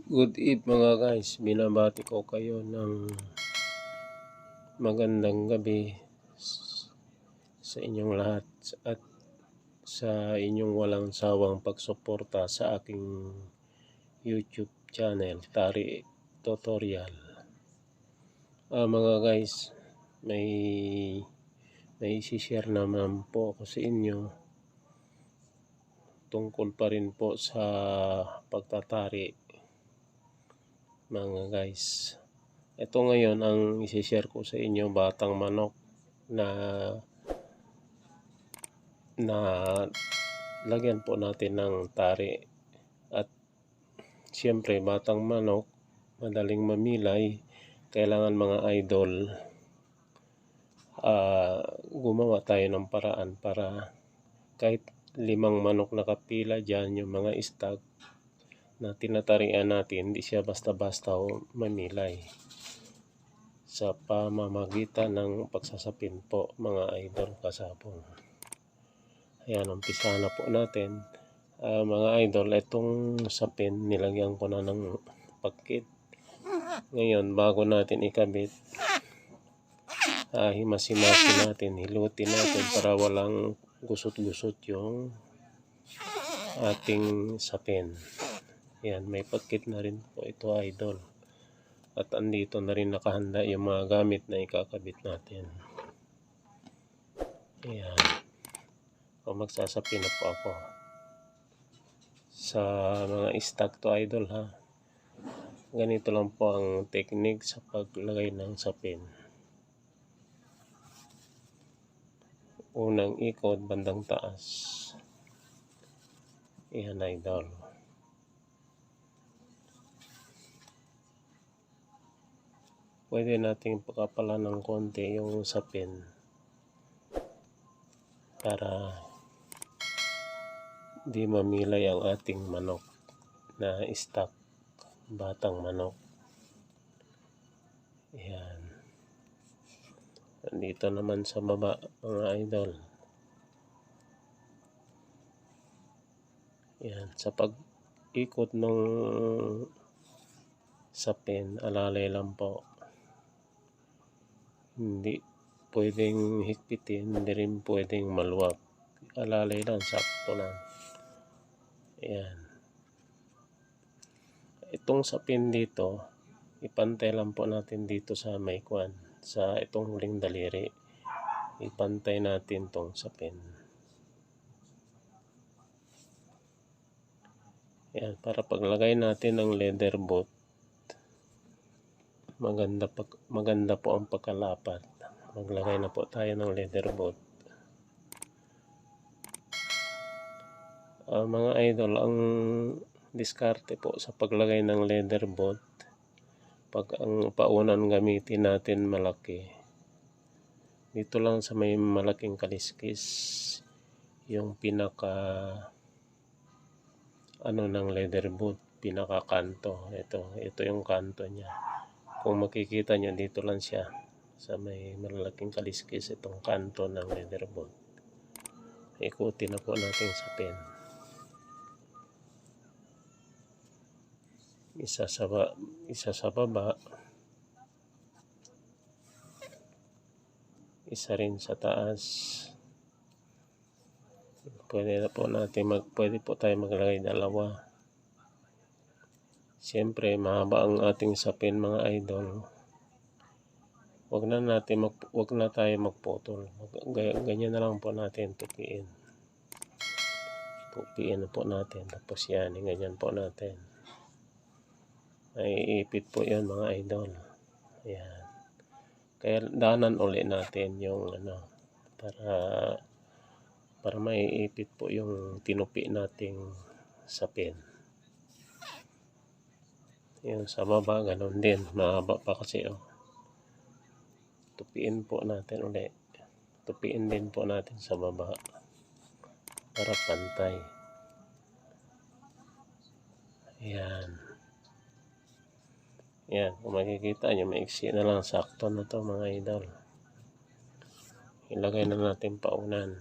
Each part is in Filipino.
Good eve mga guys, binabati ko kayo ng magandang gabi sa inyong lahat at sa inyong walang sawang pagsuporta sa aking YouTube channel, Tari Tutorial. Mga guys, may isi-share naman po ako sa inyo tungkol pa rin po sa pagtatari. Mga guys, ito ngayon ang isi-share ko sa inyo, batang manok na lagyan po natin ng tari. At siyempre batang manok, madaling mamilay. Kailangan mga idol gumawa tayo ng paraan para kahit 5 manok nakapila dyan, yung mga stag na tinatarian natin, hindi siya basta-basta mamilay sa pamamagitan ng pagsasapin po mga idol kasapong. Ayan, umpisa na po natin. Mga idol, itong sapin nilagyan ko na ng pagkit. Ngayon, bago natin ikabit, himas-himasin natin, hilutin natin para walang gusot-gusot yung ating sapin. Yan, may pagkit na rin po ito idol. At andito na rin nakahanda yung mga gamit na ikakabit natin. Ayan. O magsasapi na po ako sa mga stag to idol ha. Ganito lang po ang technique sa paglagay ng sapin. Unang ikot bandang taas. Ayan idol. Pwede nating pakapalan ng konti yung sapin para di mamilay ang ating manok na stock, batang manok. Ayan. Dito naman sa baba mga idol. Ayan. Sa pag-ikot ng sapin, alalay lang po. Hindi pwedeng higpitin, hindi rin pwedeng maluwag. Alalay lang, sakto lang. Ayan. Itong sapin dito, ipantay lang po natin dito sa may kwan, sa itong huling daliri. Ipantay natin tong sapin. Ayan, para paglagay natin ng leather boot, maganda po ang pagkalapat. Maglagay na po tayo ng leather boot. Mga idol, ang diskarte po sa paglagay ng leather boot, pag ang paunan gamitin natin malaki, dito lang sa may malaking kaliskis, yung pinaka ng leather boot, pinaka kanto. Ito yung kanto niya. Kung makikita nyo, dito lang siya sa may malaking kaliskis, itong kanto ng leather boot. Ikutin na po natin sa pen. Isa sa baba, isa rin sa taas. Pwede po tayo maglagay dalawa. Siyempre mahaba ang ating sapin mga idol. Wag na tayo magputol. Ganyan na lang po natin tupiin. Tupiin na po natin, tapos yan, ganyan po natin. Ay ipit po 'yan mga idol. Ayan. Kaya danan uli natin yung para maiipit po yung tinupi nating sapin. Yung sa baba ganun din, mahaba pa kasi tupiin po natin uli. Tupiin din po natin sa baba para pantay. Ayan. Yan, kung makikita nyo, maiksi na lang, sakto na to mga idol. Ilagay na natin paunan.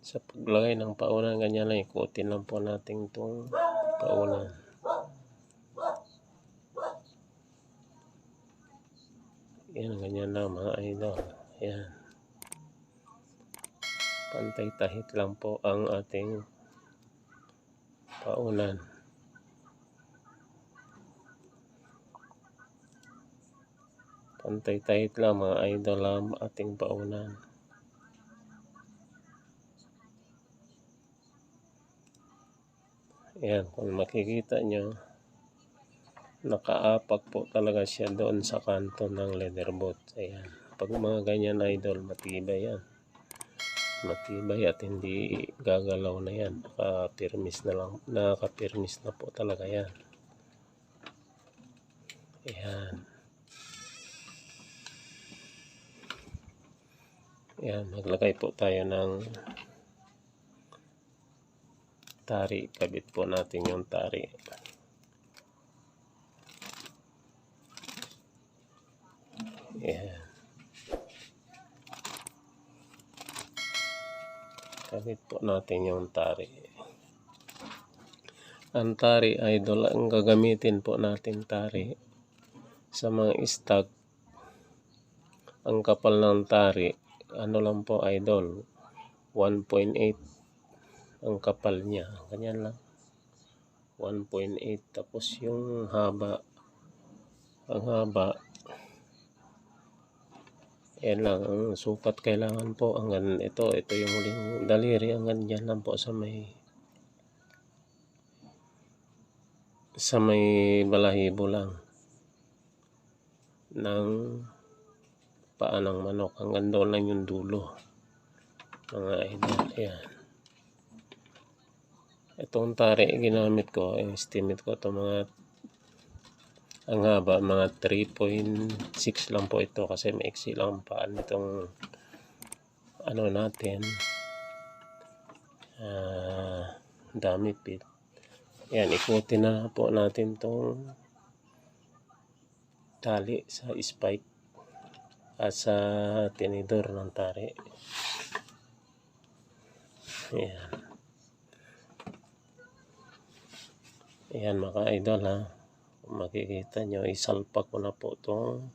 Sa paglagay ng paunan, ganyan lang, ikutin lang po natin itong paunan. Yan, ganyan lang mga idol. Yan. Pantay-tahit lang po ang ating paunan. Pantay-tahit lang mga idol ang ating paunan. Ayan, kung makikita nyo, nakaapak po talaga siya doon sa kanto ng leather boot. Ayan. Pag mga ganyan idol, matibay yan. Matibay at hindi gagalaw na yan. Nakapirmis na po talaga yan. Ayan. Ayan, maglagay po tayo ng tari. Kabit po natin yung tari. Ayan. Kabit po natin yung tari. Ang tari idol, ang gagamitin po natin tari sa mga stag. Ang kapal ng tari, ano lang po idol, 1.8 ang kapal niya. Ganyan lang. 1.8. Tapos yung haba, ang haba, yan lang. Ang sukat kailangan po, hanggang ito yung huling daliri, hanggang dyan lang po sa may balahibo lang ng paa ng manok, hanggang doon lang yung dulo mga idol. Ayan, itong tari ginamit ko, estimate ko ito mga, ang haba mga 3.6 lang po ito kasi maiksi lang paan nitong ano natin, dami pit. Ayan, ikutin na po natin tong tali sa spike at sa tinidor ng tari. Ayan. Ayan mga idol ha. Kung makikita nyo, isalpak ko na po itong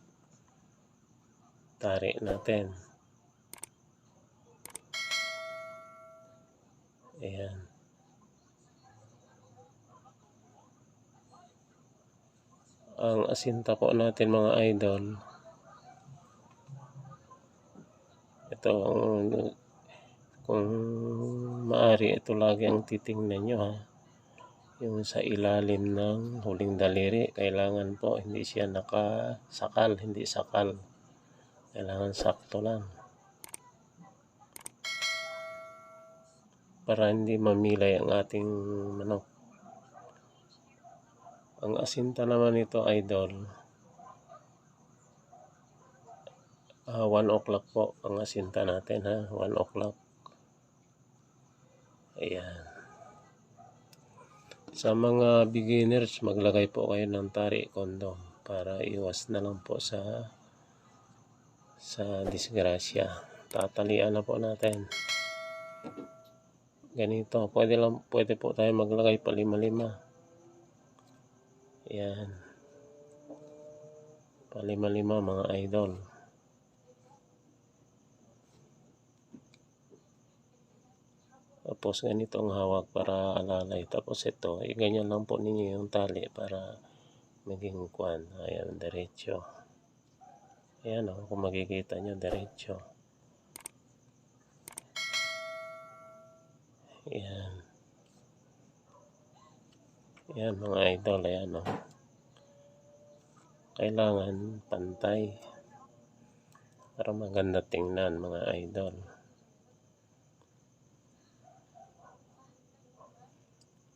tari natin. Ayan. Ang asinta po natin mga idol, ito kung maaari, ito lagi ang titingnan nyo ha. Yung sa ilalim ng huling daliri, kailangan po hindi siya nakasakal, hindi sakal. Kailangan sakto lang. Para hindi mamilay ang ating manok. Ang asinta naman ito idol, 1 o'clock po ang asinta natin ha, 1 o'clock. Ayan. Sa mga beginners, maglagay po kayo ng tari kondom para iwas na lang po sa disgrasya. Tatalian na po natin. Ganito, pwede po tayo maglagay pa 5-5. Ayan. Pa 5-5 mga idol. Tapos ganito ang hawak para alalay. Tapos ito, ganyan lang po ninyo yung tali para maging kuwan. Ayan, diretso. Ayan o, kung makikita nyo, diretso. Ayan. Ayan mga idol, ayan o. Kailangan pantay para maganda tingnan mga idol.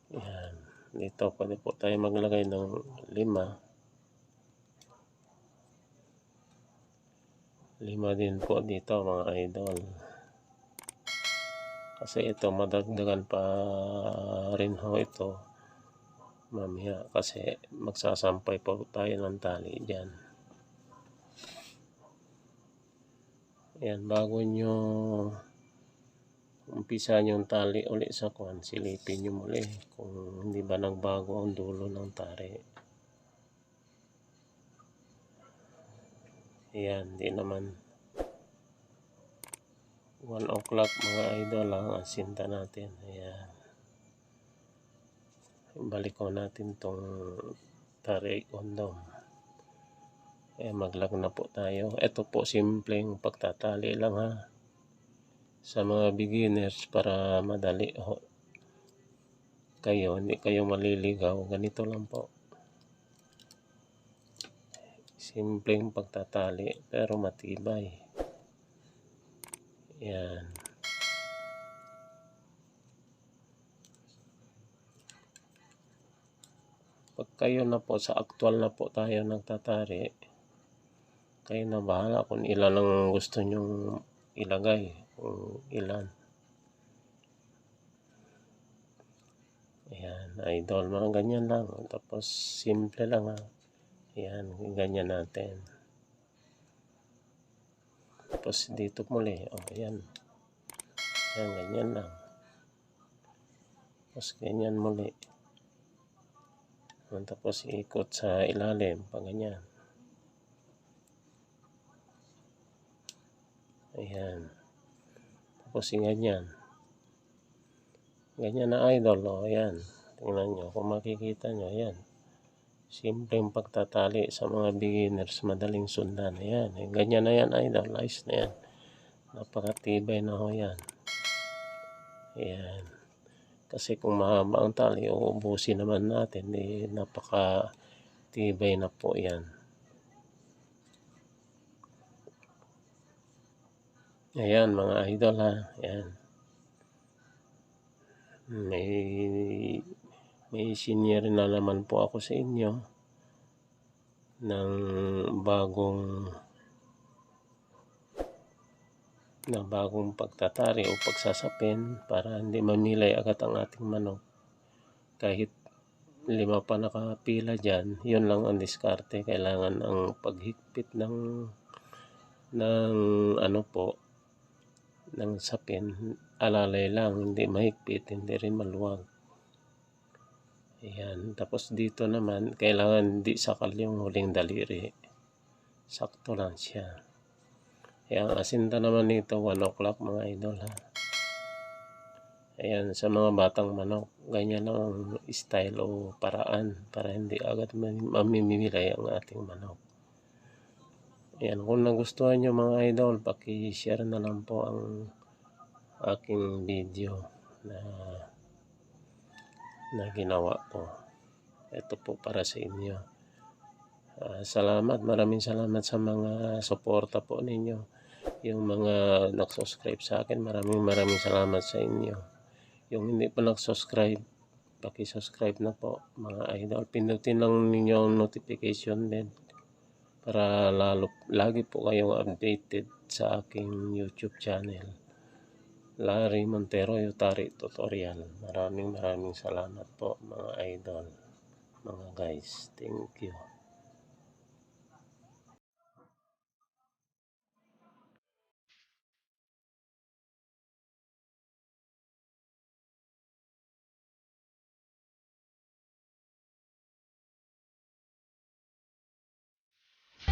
Ayan. Dito pwede po tayo maglagay ng 5. 5 din po dito mga idol. Kasi ito madagdagan pa rin ho ito mamaya kasi magsasampay po tayo ng tali dyan. Ayan, bago nyo umpisa yung tali uli sa kwan, silipin nyo muli kung hindi ba nagbago ang dulo ng tali. Ayan, di naman 1 o'clock mga idol ang asinta natin. Ayan, balik ko natin tong tari condom. Maglag na po tayo. Ito po simpleng pagtatali lang ha, sa mga beginners para madali kayo, hindi kayo maliligaw. Ganito lang po, simpleng pagtatali pero matibay. Yan. Pag kayo na po, sa actual na po tayo nagtatari, kayo na bahala kung ilan ang gusto nyong ilagay, kung ilan. Ayan, idol, mga ganyan lang. Tapos simple lang ha. Ayan, ganyan natin. Tapos dito muli, ayan. Ayan, ganyan lang. Tapos ganyan muli. Tapos ikot sa ilalim, pag ganyan. Ayan. Tapos ganyan. Ganyan na idol, ayan. Tingnan nyo, kung makikita nyo, ayan. Simpleng pagtatali sa mga beginners, madaling sundan. Ayan, ganyan na yan idol, ayos na yan. Napakatibay na ho yan. Ayan. Kasi kung mahaba ang tali, uubusin naman natin, napakatibay na po yan. Ayan mga idol ha, ayan. May senior na naman po ako sa inyo ng bagong pagtatari o pagsasapin para hindi mamilay agad ang ating manok. Kahit 5 pa nakapila dyan, yun lang ang diskarte. Kailangan ang paghigpit ng ng sapin, alalay lang, hindi mahigpit, hindi rin maluwag. Ayan, tapos dito naman kailangan di sakal yung huling daliri, sakto lang siya. Ayan, asinta naman nito 1 o'clock mga idol ha. Ayan, sa mga batang manok, ganyan lang ang style o paraan para hindi agad mamimilay ang ating manok. Ayan, kung nagustuhan nyo mga idol, paki-share na lang po ang aking video na ginawa ko. Ito po para sa inyo. Salamat, maraming salamat sa mga suporta po ninyo. Yung mga nag-subscribe sa akin, maraming salamat sa inyo. Yung hindi pa nag-subscribe, paki-subscribe na po mga idol. Pindutin lang ninyo ang notification bell para lagi po kayong updated sa aking YouTube channel, Larry Montero Yutari Tutorial. Maraming salamat po mga idol, mga guys. Thank you.